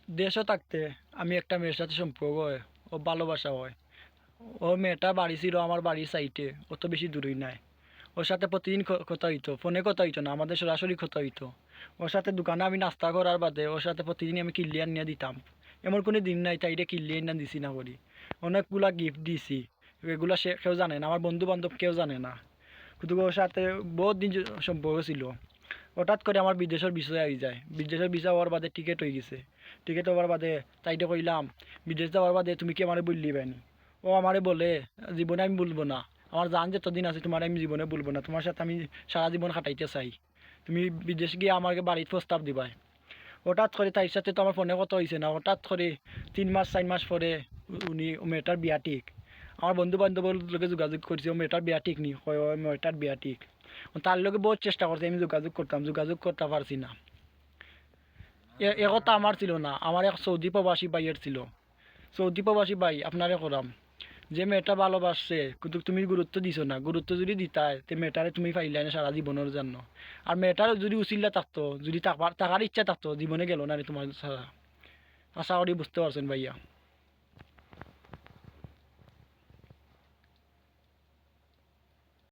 দেশও থাকতে আমি একটা মেয়ের সাথে সম্পর্ক হয়, ও ভালোবাসা হয়। ও মেয়েটা বাড়ি ছিল আমার বাড়ির সাইডে, অত বেশি দূরই নাই। ওর সাথে প্রতিদিন কথা হইতো, ফোনে কথা হইতো না, আমাদের সরাসরি কথা হইতো। ওর সাথে দোকানে আমি নাস্তা করার বাদে ওর সাথে প্রতিদিন আমি কিনলিয়ান নিয়ে দিতাম। এমন কোনো দিন নাই তাইরে কিনলিয়ান না দিছি না করি। অনেকগুলা গিফট দিছি, এগুলা সে কেউ জানে না, আমার বন্ধু বান্ধব কেউ জানে না। কিন্তু ওর সাথে বহুত দিন সম্পর্ক ছিল। হঠাৎ করে আমার বিদেশের বিষয় আই যায়, বিদেশের বিষয় হওয়ার বাদে টিকিট হয়ে গেছে। টিকিট হওয়ার বাদে তাইটা কইলাম বিদেশ যাওয়ার বাদে তুমি কি আমারে বললি বাইনি? ও আমারে বলে জীবনে আমি বলবো না, আমার জান যতদিন আছে তোমার আমি জীবনে বলবো না, তোমার সাথে আমি সারা জীবন কাটাইতে চাই, তুমি বিদেশ গিয়ে আমাকে বাড়ির প্রস্তাব দিবাই। হঠাৎ করে তার সাথে তো আমার ফোনে কথা হয়েছে না, হঠাৎ করে 3 মাস 4 মাস পরে উনি ও মেয়েটার বিয়া ঠিক। আমার বন্ধু বান্ধবের লোকে যোগাযোগ করছি, ও মেয়েটার বিয়া ঠিক নি, হয় ওই মেয়েটার বিয়া ঠিক। তার লোকে বহুত চেষ্টা করছি, আমি যোগাযোগ করতাম, যোগাযোগ করতে পারছি না। এ কথা আমার ছিল না, আমার এক সৌদি প্রবাসী ভাইয়ের ছিল। সৌদি প্রবাসী ভাই আপনারে করাম, যে মেয়েটা ভালোবাসছে কিন্তু তুমি গুরুত্ব দিছো না, গুরুত্ব যদি দিতাই তে মেয়েটারে তুমি পাইলে না সারা জীবনের জন্য। আর মেয়েটার যদি উচিল্লা থাকতো, যদি টাকার ইচ্ছা থাকতো, জীবনে গেল না রে তোমার সারা। আশা করি বুঝতে পারছেন ভাইয়া।